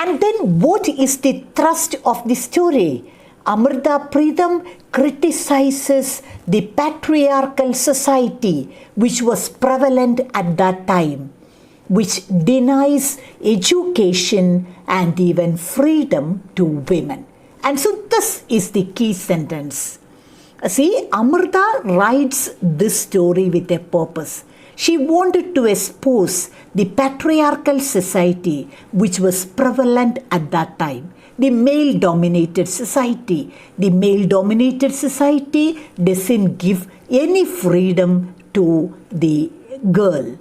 And then what is the thrust of the story? Amrita Pritam criticizes the patriarchal society which was prevalent at that time, which denies education and even freedom to women. And so this is the key sentence. See, Amrita writes this story with a purpose. She wanted to expose the patriarchal society which was prevalent at that time, the male-dominated society. The male-dominated society doesn't give any freedom to the girl.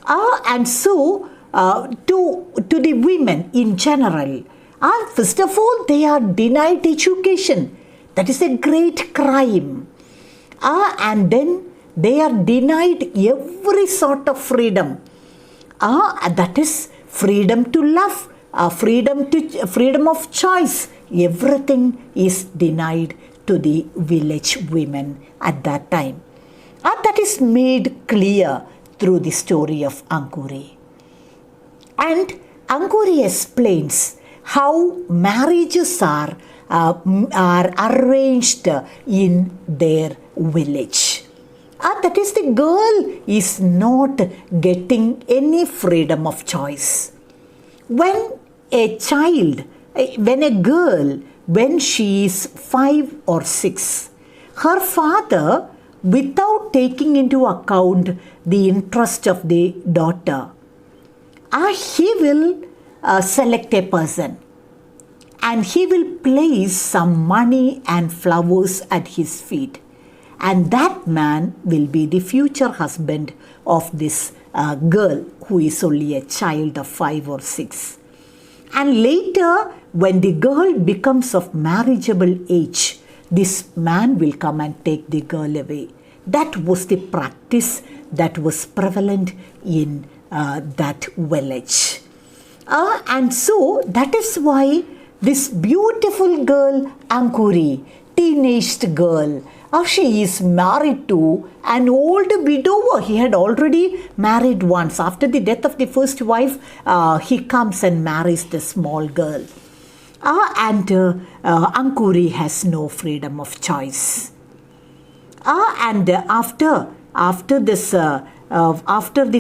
And so to the women in general, first of all, they are denied education. That is a great crime. And then they are denied every sort of freedom. That is freedom to love, freedom of choice. Everything is denied to the village women at that time. That is made clear through the story of Ankuri. And Ankuri explains how marriages are arranged in their village. That is, the girl is not getting any freedom of choice. When a girl, when she is 5 or 6, her father, without taking into account the interest of the daughter, he will select a person and he will place some money and flowers at his feet. And that man will be the future husband of this girl who is only a child of 5 or 6. And later, when the girl becomes of marriageable age, this man will come and take the girl away. That was the practice that was prevalent in that village. And so that is why this beautiful girl, Ankuri, teenaged girl, she is married to an old widower. He had already married once. After the death of the first wife, he comes and marries the small girl. And Ankuri has no freedom of choice. And after the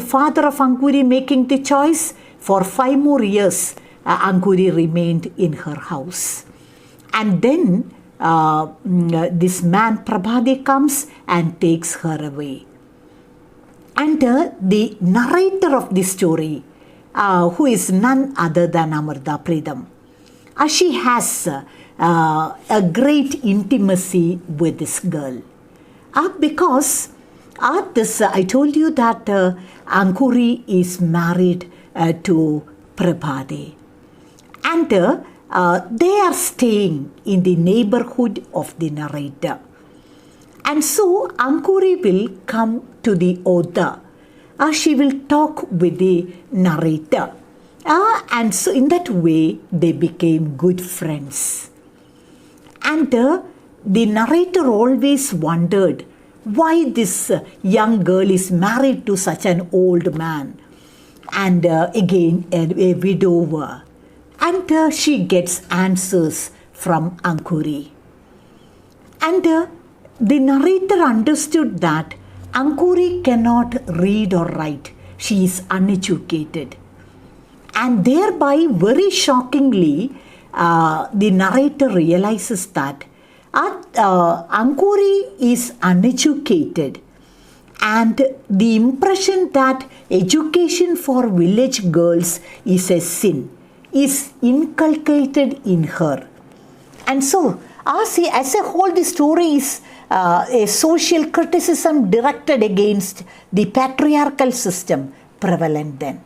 father of Ankuri making the choice, for 5 more years, Ankuri remained in her house. And then this man Prabhade comes and takes her away. And the narrator of this story, who is none other than Amrita Pritam, she has a great intimacy with this girl. Because I told you that Ankuri is married to Prabhade. And they are staying in the neighborhood of the narrator. And so Ankuri will come to the author. She will talk with the narrator. And so in that way, they became good friends. And the narrator always wondered why this young girl is married to such an old man. And again, a widower. And she gets answers from Ankuri. And the narrator understood that Ankuri cannot read or write. She is uneducated. And thereby, very shockingly, the narrator realizes that Ankuri is uneducated. And the impression that education for village girls is a sin is inculcated in her. And so, as a whole, the story is a social criticism directed against the patriarchal system prevalent then.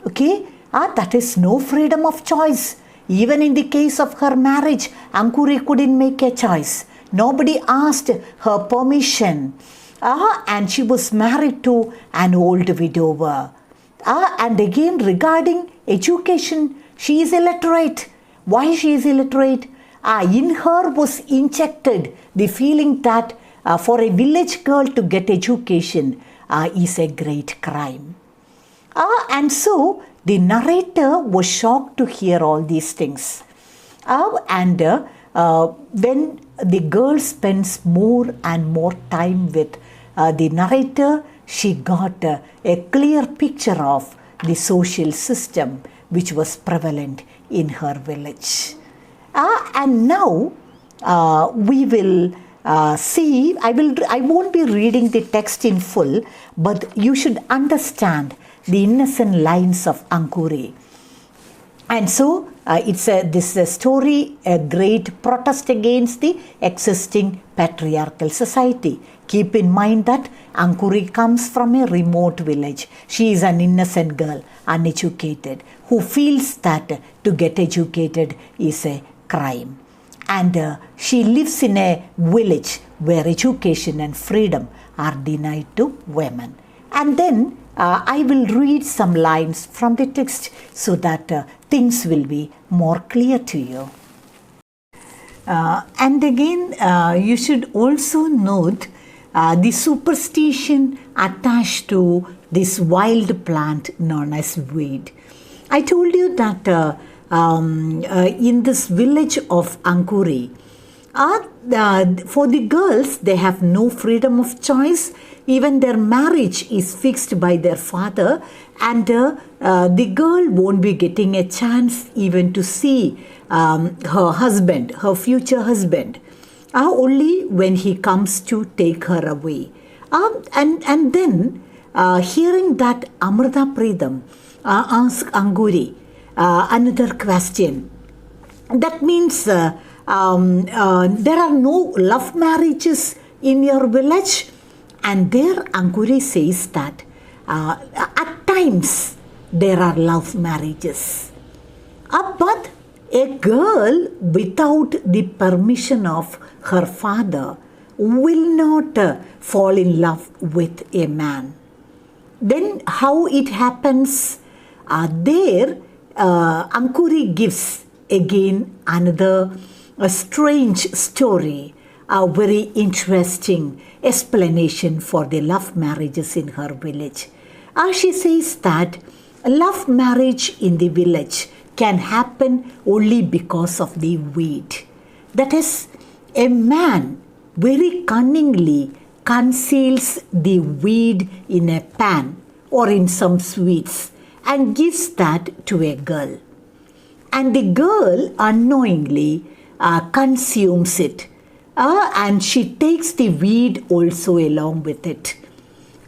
Okay? That is no freedom of choice. Even in the case of her marriage, Ankuri couldn't make a choice. Nobody asked her permission. And she was married to an old widower. And again, regarding education, she is illiterate. Why she is illiterate? In her was injected the feeling that for a village girl to get education is a great crime. And so The narrator was shocked to hear all these things. When the girl spends more and more time with the narrator, she got a clear picture of the social system which was prevalent in her village. And now we will see, I won't be reading the text in full, but you should understand the innocent lines of Ankuri. And so this is a story, a great protest against the existing patriarchal society. Keep in mind that Ankuri comes from a remote village. She is an innocent girl, uneducated, who feels that to get educated is a crime. And she lives in a village where education and freedom are denied to women. And then I will read some lines from the text so that things will be more clear to you. And again, you should also note the superstition attached to this wild plant known as weed. I told you that in this village of Ankuri, for the girls, they have no freedom of choice. Even their marriage is fixed by their father, and the girl won't be getting a chance even to see her husband, her future husband, only when he comes to take her away. And then, hearing that, Amrita Pritam asked Ankuri another question. That means there are no love marriages in your village? And there Ankuri says that at times there are love marriages. But a girl without the permission of her father will not fall in love with a man. Then how it happens? There Ankuri gives again another strange story, a very interesting explanation for the love marriages in her village. She says that love marriage in the village can happen only because of the weed. That is, a man very cunningly conceals the weed in a pan or in some sweets and gives that to a girl. And the girl unknowingly consumes it. And she takes the weed also along with it.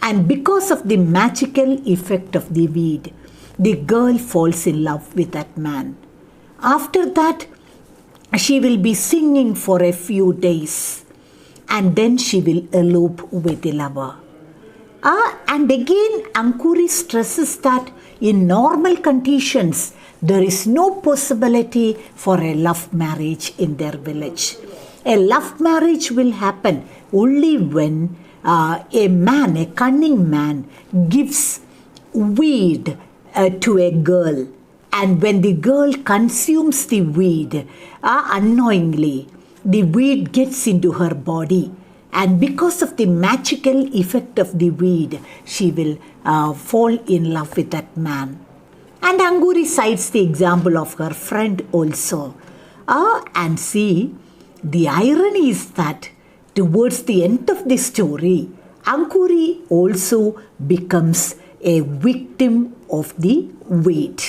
And because of the magical effect of the weed, the girl falls in love with that man. After that, she will be singing for a few days, and then she will elope with the lover. And again, Ankuri stresses that in normal conditions, there is no possibility for a love marriage in their village. A love marriage will happen only when a man, a cunning man, gives weed to a girl. And when the girl consumes the weed, unknowingly, the weed gets into her body. And because of the magical effect of the weed, she will fall in love with that man. And Ankuri cites the example of her friend also. And see, the irony is that towards the end of the story, Ankuri also becomes a victim of the weed.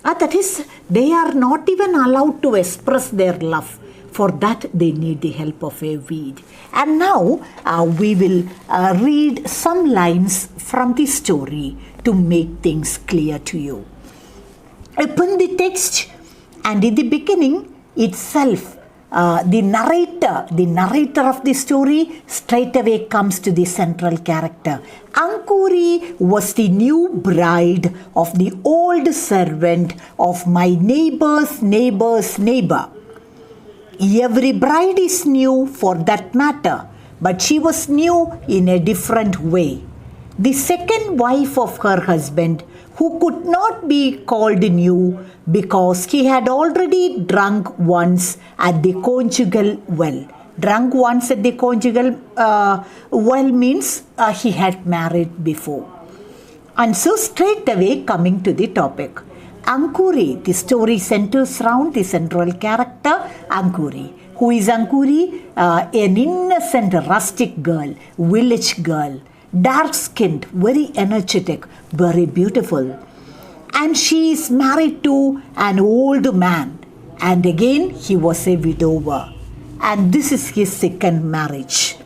That is, they are not even allowed to express their love. For that, they need the help of a weed. And now, we will read some lines from the story to make things clear to you. Open the text, and in the beginning itself, the narrator of the story straight away comes to the central character. Ankuri was the new bride of the old servant of my neighbor's neighbor's neighbor. Every bride is new for that matter, but she was new in a different way. The second wife of her husband, who could not be called new because he had already drunk once at the conjugal well. Drunk once at the conjugal well means he had married before. And so straight away coming to the topic. Ankuri, the story centers around the central character Ankuri. Who is Ankuri? An innocent rustic girl, village girl, dark-skinned, very energetic, very beautiful. And she is married to an old man. And again, he was a widower. And this is his second marriage.